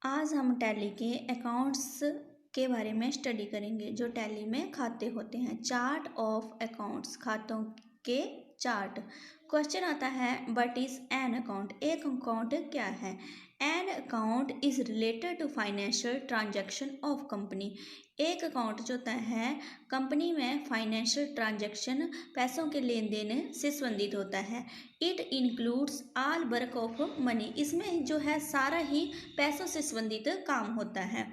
आज हम टैली के अकाउंट्स के बारे में स्टडी करेंगे। जो टैली में खाते होते हैं, चार्ट ऑफ अकाउंट्स, खातों के चार्ट। क्वेश्चन आता है, व्हाट इज एन अकाउंट? एक अकाउंट क्या है? An account is related to financial transaction of company. एक अकाउंट जो होता है कंपनी में फाइनेंशियल ट्रांजैक्शन, पैसों के लेन देन से संबंधित होता है। It includes all work of money. इसमें जो है सारा ही पैसों से संबंधित काम होता है।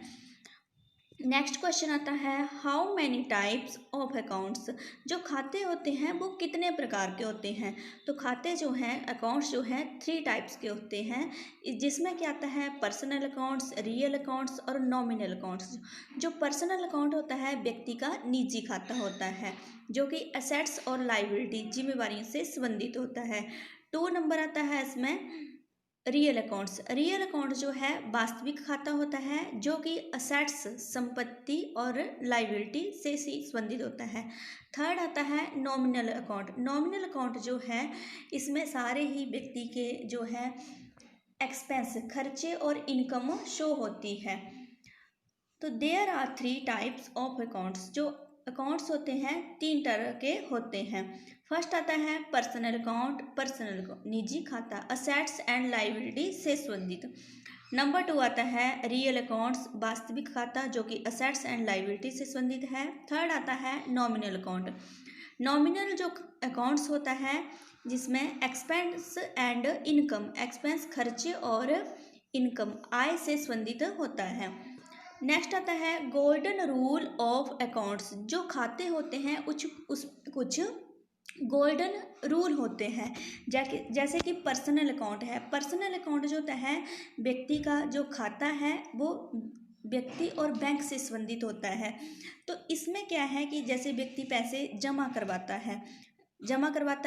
नेक्स्ट क्वेश्चन आता है, how many types of accounts? जो खाते होते हैं वो कितने प्रकार के होते हैं? तो खाते जो हैं, अकाउंट्स जो हैं, 3 टाइप्स के होते हैं, जिसमें क्या आता है, पर्सनल अकाउंट्स, रियल अकाउंट्स और नॉमिनल अकाउंट्स। जो पर्सनल अकाउंट होता है व्यक्ति का निजी खाता होता है, जो कि एसेट्स और लाइबिलिटी, जिम्मेवारियों से संबंधित होता है। 2 नंबर आता है इसमें रियल अकाउंट्स। रियल अकाउंट जो है वास्तविक खाता होता है, जो कि असेट्स, संपत्ति और लाइबिलिटी से संबंधित होता है। थर्ड आता है नॉमिनल अकाउंट। नॉमिनल अकाउंट जो है इसमें सारे ही व्यक्ति के जो है एक्सपेंस, खर्चे और इनकम शो होती है। तो there are 3 types of accounts. जो अकाउंट्स होते हैं 3 तरह के होते हैं। फर्स्ट आता है पर्सनल अकाउंट, निजी खाता, असेट्स एंड लाइबिलिटी से संबंधित। नंबर 2 आता है रियल अकाउंट्स, वास्तविक खाता, जो कि असेट्स एंड लाइबिलिटी से संबंधित है। थर्ड आता है नॉमिनल अकाउंट। नॉमिनल जो अकाउंट्स होता है जिसमें एक्सपेंस एंड इनकम, एक्सपेंस खर्चे और इनकम आय से संबंधित होता है। नेक्स्ट आता है गोल्डन रूल ऑफ अकाउंट्स। जो खाते होते हैं कुछ गोल्डन रूल होते हैं, जैसे कि पर्सनल अकाउंट है। पर्सनल अकाउंट जो होता है व्यक्ति का जो खाता है वो व्यक्ति और बैंक से संबंधित होता है। तो इसमें क्या है कि जैसे व्यक्ति पैसे जमा करवाता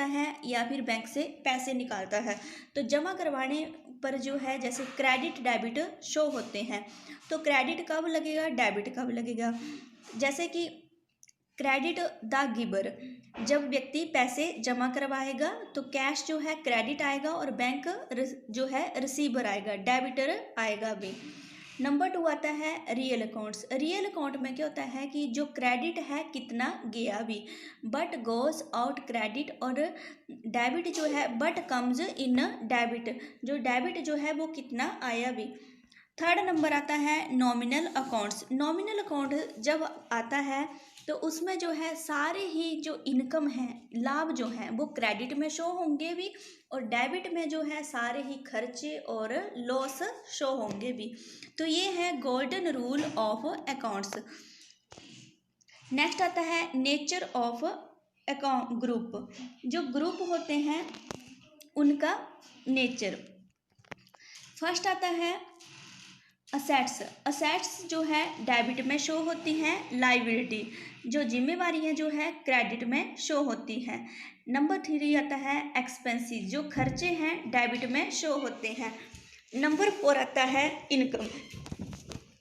है या फिर बैंक से पैसे निकालता है, तो जमा करवाने पर जो है जैसे क्रेडिट डेबिट शो होते हैं। तो क्रेडिट कब लगेगा, डेबिट कब लगेगा? जैसे कि क्रेडिट द गिवर, जब व्यक्ति पैसे जमा करवाएगा तो कैश जो है क्रेडिट आएगा और बैंक जो है रिसीवर आएगा, डेबिटर आएगा भी। नंबर 2 आता है रियल अकाउंट्स। रियल अकाउंट में क्या होता है कि जो क्रेडिट है कितना गया भी, बट गोज आउट क्रेडिट, और डेबिट जो है बट कम्स इन डेबिट, जो डेबिट जो है वो कितना आया भी। थर्ड नंबर आता है नॉमिनल अकाउंट्स। नॉमिनल अकाउंट जब आता है तो उसमें जो है सारे ही जो इनकम है, लाभ जो है वो क्रेडिट में शो होंगे भी, और डेबिट में जो है सारे ही खर्चे और लॉस शो होंगे भी। तो ये है golden rule of accounts. Next आता है नेचर ऑफ अकाउंट ग्रुप। जो ग्रुप होते हैं उनका नेचर। फर्स्ट आता है असेट्स। असेट्स जो है डेबिट में शो होती हैं, लाइबिलिटी जो जिम्मेवारी है जो है क्रेडिट में शो होती है। नंबर 3 आता है एक्सपेंसेस, जो खर्चे हैं डेबिट में शो होते हैं। नंबर 4 आता है इनकम।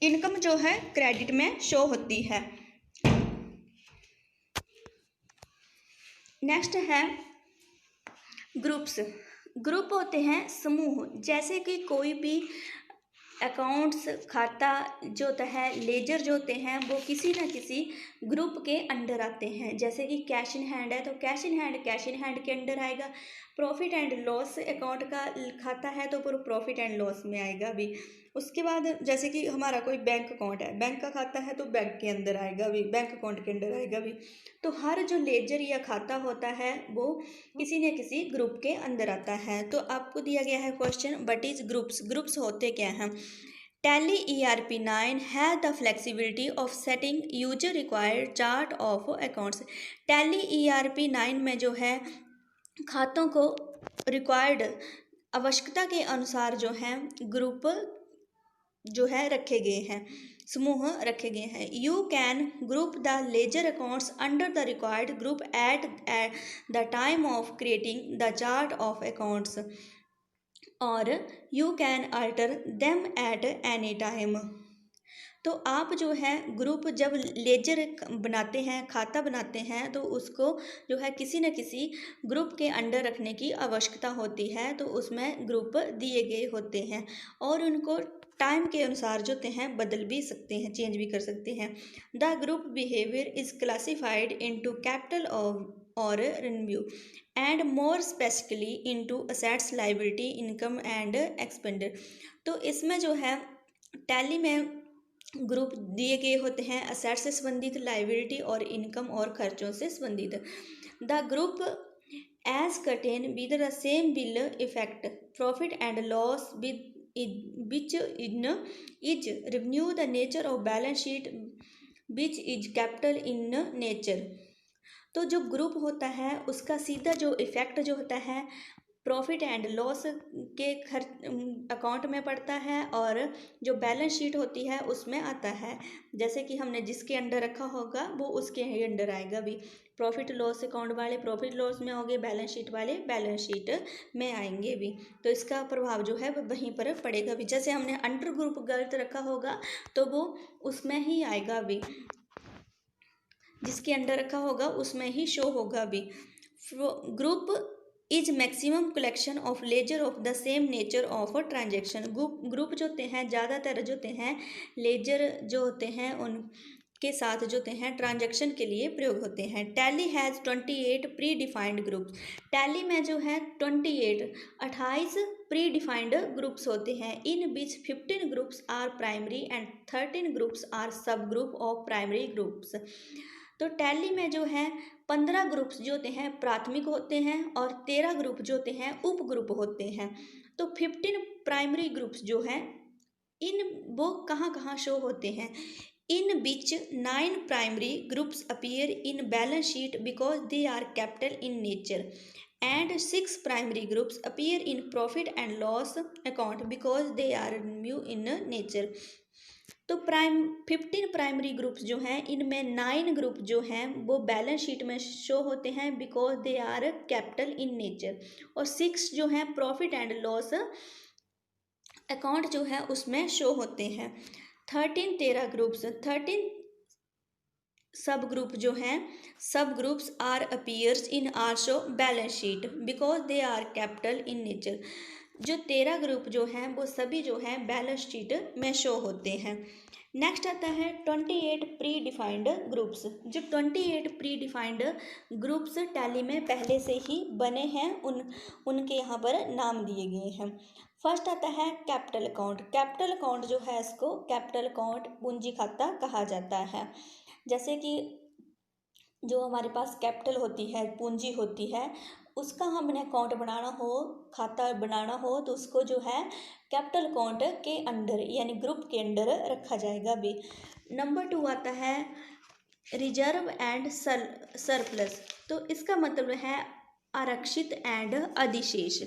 इनकम जो है क्रेडिट में शो होती है। नेक्स्ट है ग्रुप्स। ग्रुप होते हैं समूह, जैसे कि कोई भी अकाउंट्स, खाता जो होता है, लेजर जो होते हैं वो किसी न किसी ग्रुप के अंडर आते हैं। जैसे कि कैश इन हैंड है तो कैश इन हैंड के अंडर आएगा। प्रॉफिट एंड लॉस अकाउंट का खाता है तो प्रॉफिट एंड लॉस में आएगा भी। उसके बाद जैसे कि हमारा कोई बैंक अकाउंट है, बैंक का खाता है तो बैंक के अंदर आएगा भी, बैंक अकाउंट के अंदर आएगा भी। तो हर जो लेजर या खाता होता है वो किसी न किसी ग्रुप के अंदर आता है। तो आपको दिया गया है question, what is groups? Groups होते क्या हैं? Tally ERP9 has the flexibility of setting user required chart of accounts. Tally ERP9 में जो है खातों को रिक्वायर्ड, आवश्यकता के अनुसार जो है ग्रुप जो है रखे गए हैं, समूह रखे गए हैं। You can group the ledger accounts under the required group at the time of creating the chart of accounts, और you can alter them at any time. तो आप जो है ग्रुप जब लेजर बनाते हैं, खाता बनाते हैं, तो उसको जो है किसी न किसी ग्रुप के अंडर रखने की आवश्यकता होती है। तो उसमें ग्रुप दिए गए होते हैं और उनको टाइम के अनुसार जो होते हैं बदल भी सकते हैं, चेंज भी कर सकते हैं। The group behaviour is classified into capital और revenue and more specifically into assets, liability, income and expenditure. तो इसमें जो है टैली में ग्रुप दिए गए होते हैं असेट्स से संबंधित, लायबिलिटी और इनकम और खर्चों से संबंधित। The group as contain with the same will effect profit and loss with which in is revenue the nature of balance sheet which is capital in nature। तो जो ग्रुप होता है उसका सीधा जो इफेक्ट जो होता है प्रॉफिट एंड लॉस के अकाउंट में पड़ता है और जो बैलेंस शीट होती है उसमें आता है। जैसे कि हमने जिसके अंडर रखा होगा वो उसके ही अंडर आएगा भी। प्रॉफिट लॉस अकाउंट वाले प्रॉफिट लॉस में होंगे, बैलेंस शीट वाले बैलेंस शीट में आएंगे भी। तो इसका प्रभाव जो है वो वहीं पर पड़ेगा भी। जैसे हमने अंडर ग्रुप गलत रखा होगा तो वो उसमें ही आएगा भी, जिसके अंडर रखा होगा उसमें ही शो होगा भी। Group is maximum collection of laser of the same nature of transaction. Group जो होते हैं ज़्यादातर जो होते हैं लेजर जो होते हैं उनके साथ जो होते हैं ट्रांजेक्शन के लिए प्रयोग होते हैं। Tally has 28 predefined groups. Tally में जो है 28 प्री डिफाइंड ग्रुप्स होते हैं। In which 15 groups are primary and 13 groups are sub group of primary groups. तो टैली में जो है 15 ग्रुप्स जो होते हैं प्राथमिक होते हैं और 13 ग्रुप जो होते हैं उप ग्रुप होते हैं। तो 15 प्राइमरी ग्रुप्स जो हैं इन वो कहाँ कहाँ शो होते हैं। In which 9 primary groups appear in balance sheet because they are capital in nature and 6 primary groups appear in profit and loss account because they are revenue in nature. तो 15 primary groups जो हैं इनमें 9 group जो हैं वो balance sheet में show होते हैं because they are capital in nature, और 6 जो हैं प्रॉफिट एंड लॉस अकाउंट जो है उसमें शो होते हैं। 13 ग्रुप्स 13 सब ग्रुप जो हैं sub groups are appears in also balance sheet because they are capital in nature. जो 13 ग्रुप जो हैं वो सभी जो हैं बैलेंस शीट में शो होते हैं। नेक्स्ट आता है 28 प्री डिफाइंड ग्रुप्स। जो 28 प्री डिफाइंड ग्रुप्स टैली में पहले से ही बने हैं उनके यहाँ पर नाम दिए गए हैं। फर्स्ट आता है कैपिटल अकाउंट। कैपिटल अकाउंट जो है इसको कैपिटल अकाउंट पूंजी खाता कहा जाता है। जैसे कि जो हमारे पास कैपिटल होती है पूंजी होती है उसका हमने अकाउंट बनाना हो, खाता बनाना हो तो उसको जो है कैपिटल अकाउंट के अंडर यानी ग्रुप के अंडर रखा जाएगा भी। नंबर 2 आता है रिजर्व एंड सरप्लस। तो इसका मतलब है आरक्षित एंड अधिशेष।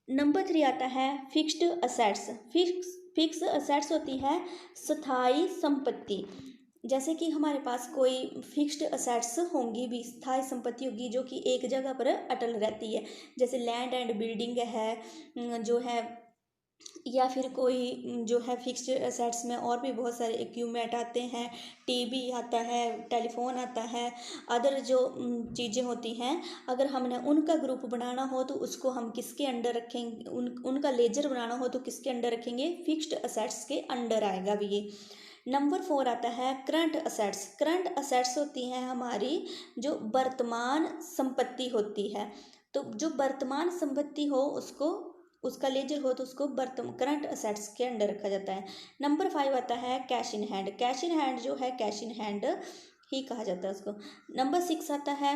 नंबर 3 आता है फिक्स्ड असेट्स। फिक्स असेट्स होती है स्थायी संपत्ति। जैसे कि हमारे पास कोई फिक्स्ड असेट्स होंगी भी, स्थायी संपत्ति होगी जो कि एक जगह पर अटल रहती है, जैसे लैंड एंड बिल्डिंग है जो है, या फिर कोई जो है फिक्स्ड असेट्स में और भी बहुत सारे इक्विपमेंट आते हैं, टीवी आता है, टेलीफोन आता है, अदर जो चीज़ें होती हैं। अगर हमने उनका ग्रुप बनाना हो तो उसको हम किसके अंडर रखेंगे, उनका लेजर बनाना हो तो किसके अंडर रखेंगे, फिक्स्ड असेट्स के अंडर आएगा भी ये। नंबर 4 आता है करंट असेट्स। करंट असेट्स होती हैं हमारी जो वर्तमान संपत्ति होती है। तो जो वर्तमान संपत्ति हो उसको उसका लेजर हो तो उसको करंट असेट्स के अंडर रखा जाता है। नंबर 5 आता है cash in hand. Cash in hand जो है कैश इन हैंड ही कहा जाता है उसको। नंबर 6 आता है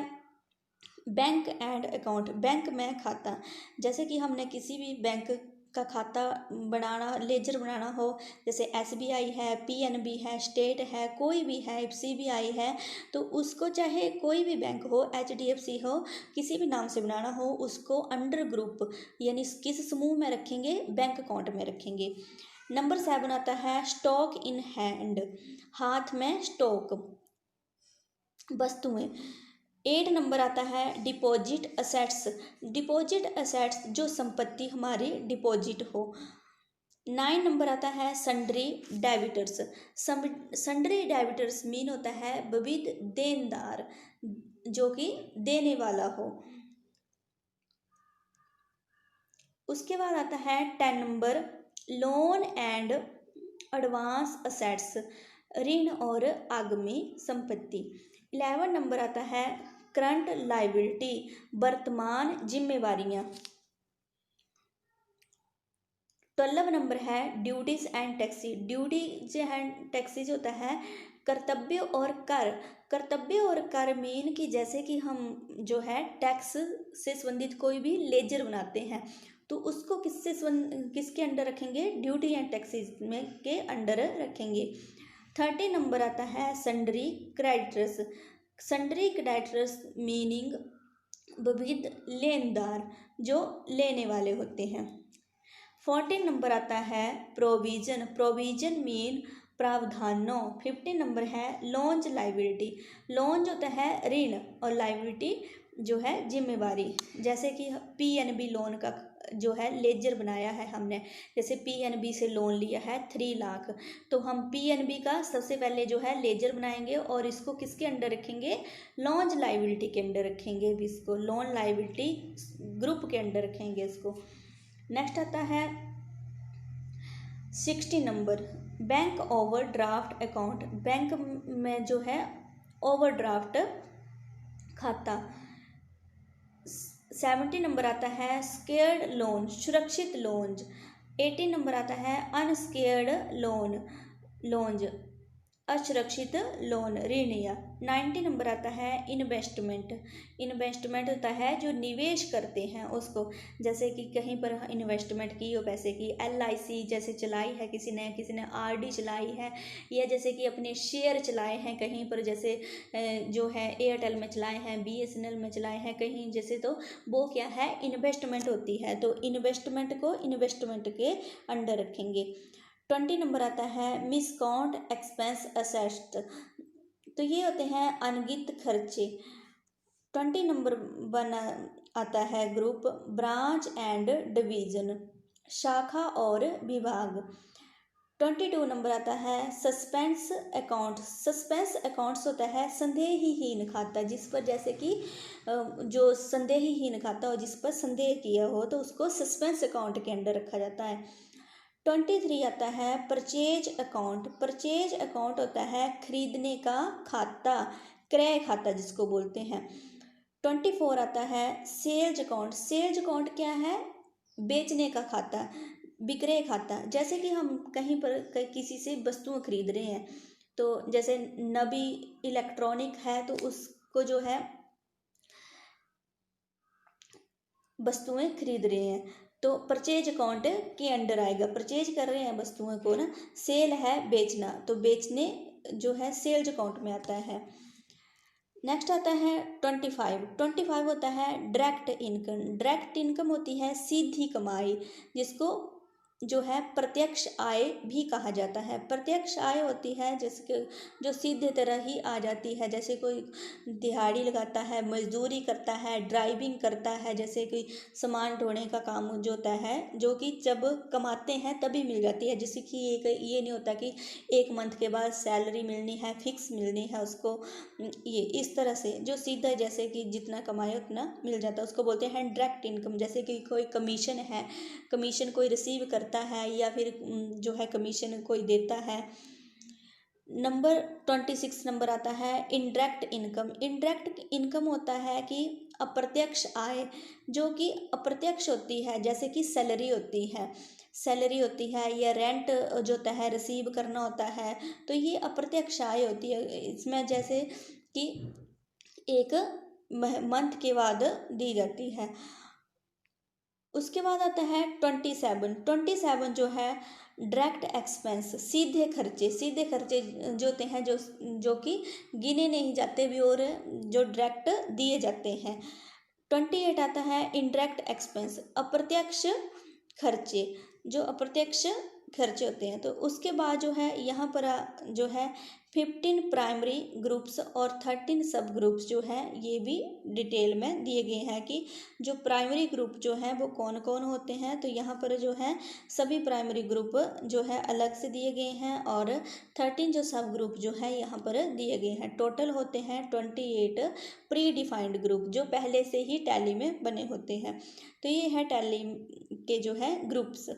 बैंक एंड अकाउंट। बैंक में खाता, जैसे कि हमने किसी भी बैंक का खाता बनाना, लेजर बनाना हो, जैसे SBI है, PNB है, स्टेट है, कोई भी है, CBI है, तो उसको चाहे कोई भी बैंक हो, HDFC हो, किसी भी नाम से बनाना हो उसको अंडर ग्रुप यानी किस समूह में रखेंगे, बैंक अकाउंट में रखेंगे। नंबर 7 आता है स्टॉक इन हैंड। हाथ में स्टॉक वस्तुएं। 8 नंबर आता है डिपॉजिट असेट्स। डिपॉजिट असेट्स जो संपत्ति हमारी डिपॉजिट हो। 9 नंबर आता है sundry debtors. Sundry debtors mean होता है विविध देनदार, जो कि देने वाला हो। उसके बाद आता है 10 number loan and advance assets, ऋण और आगामी संपत्ति। 11 नंबर आता है करंट लायबिलिटी, वर्तमान जिम्मेवारियां। 12 नंबर है duties and taxi. Duties and taxis होता है कर्तव्य और कर। कर्तव्य और कर मीन कि जैसे कि हम जो है टैक्स से संबंधित कोई भी लेजर बनाते हैं तो उसको किसके अंडर रखेंगे, ड्यूटी एंड टैक्सीज में के अंडर रखेंगे। 30 नंबर आता है sundry creditors. Sundry creditors meaning विविध लेनदार, जो लेने वाले होते हैं। 14 नंबर आता है प्रोविजन। प्रोविजन मीन प्रावधानों। 15 नंबर है लोन्ज लाइबिलिटी। लोन्ज होता है ऋण और लाइबिलिटी जो है जिम्मेवारी। जैसे कि पीएनबी लोन का जो है लेजर बनाया है हमने, जैसे पीएनबी से लोन लिया है 3 लाख, तो हम पीएनबी का सबसे पहले जो है लेजर बनाएंगे और इसको किसके अंडर रखेंगे, लॉन्ज लाइबिलिटी के अंडर रखेंगे, इसको लोन लाइबिलिटी ग्रुप के अंडर रखेंगे इसको। नेक्स्ट आता है 60 number bank overdraft account. Bank में जो है ओवरड्राफ्ट खाता। 70 नंबर आता है स्केयर्ड लोन, सुरक्षित लोन। 80 नंबर आता है अनस्केयर्ड लोन्ज, असुरक्षित लोन, ऋण या। 90 नंबर आता है इन्वेस्टमेंट। इन्वेस्टमेंट होता है जो निवेश करते हैं उसको, जैसे कि कहीं पर इन्वेस्टमेंट की हो पैसे की, LIC जैसे चलाई है किसी ने RD चलाई है, या जैसे कि अपने शेयर चलाए हैं कहीं पर, जैसे जो है एयरटेल में चलाए हैं, BSNL में चलाए हैं कहीं जैसे, तो वो क्या है, इन्वेस्टमेंट होती है। तो इन्वेस्टमेंट को इन्वेस्टमेंट के अंडर रखेंगे। 20 नंबर आता है मिसकाउंट एक्सपेंस असेस्ट। तो ये होते हैं अनगिनत खर्चे। 20 नंबर बना आता है ग्रुप ब्रांच एंड डिवीजन, शाखा और विभाग। 22 नंबर आता है सस्पेंस अकाउंट। सस्पेंस अकाउंट्स होता है संदेहहीन खाता, जिस पर जैसे कि जो संदेहहीन खाता हो, जिस पर संदेह किया हो, तो उसको सस्पेंस अकाउंट के अंडर रखा जाता है। 23 आता है परचेज अकाउंट। परचेज अकाउंट होता है खरीदने का खाता, क्रय खाता जिसको बोलते हैं। 24 आता है सेल्स अकाउंट। सेल्स अकाउंट क्या है, बेचने का खाता, विक्रय खाता। जैसे कि हम कहीं पर किसी से वस्तुएं खरीद रहे हैं, तो जैसे नबी इलेक्ट्रॉनिक है तो उसको जो है वस्तुएं खरीद रहे हैं तो परचेज अकाउंट के अंडर आएगा। परचेज कर रहे हैं वस्तुओं को ना, सेल है बेचना, तो बेचने जो है सेल्स अकाउंट में आता है। नेक्स्ट आता है 25 होता है डायरेक्ट इनकम। डायरेक्ट इनकम होती है सीधी कमाई, जिसको जो है प्रत्यक्ष आय भी कहा जाता है। प्रत्यक्ष आय होती है जिसके जो सीधे तरह ही आ जाती है, जैसे कोई दिहाड़ी लगाता है, मजदूरी करता है, ड्राइविंग करता है, जैसे कोई सामान ढोने का काम जो होता है, जो कि जब कमाते हैं तभी मिल जाती है। जैसे कि ये नहीं होता कि 1 मंथ के बाद सैलरी मिलनी है, फिक्स मिलनी है उसको, ये इस तरह से जो सीधा जैसे कि जितना कमाए उतना मिल जाता है, उसको बोलते हैं डायरेक्ट इनकम। जैसे कि कोई कमीशन है, कमीशन कोई रिसीव करता है या फिर जो है कमीशन कोई देता है। नंबर 26 नंबर आता है इनडायरेक्ट इनकम। इनडायरेक्ट इनकम होता है कि अप्रत्यक्ष आय, जो कि अप्रत्यक्ष होती है, जैसे कि सैलरी होती है या रेंट जो होता है रिसीव करना होता है, तो ये अप्रत्यक्ष आय होती है। इसमें जैसे कि एक मंथ के बाद दी जाती है। उसके बाद आता है 27 जो है डायरेक्ट एक्सपेंस, सीधे खर्चे जो होते हैं जो कि गिने नहीं जाते भी और जो डायरेक्ट दिए जाते हैं। 28 आता है इनडायरेक्ट एक्सपेंस, अप्रत्यक्ष खर्चे, जो अप्रत्यक्ष खर्चे होते हैं। तो उसके बाद जो है यहाँ पर जो है 15 प्राइमरी ग्रुप्स और 13 सब ग्रुप्स जो है ये भी डिटेल में दिए गए हैं कि जो प्राइमरी ग्रुप जो है वो कौन कौन होते हैं। तो यहाँ पर जो है सभी प्राइमरी ग्रुप जो है अलग से दिए गए हैं और 13 जो सब ग्रुप जो है यहाँ पर दिए गए हैं। टोटल होते हैं 28 प्री डिफाइंड ग्रुप जो पहले से ही टैली में बने होते हैं। तो ये है टैली के जो है ग्रुप्स।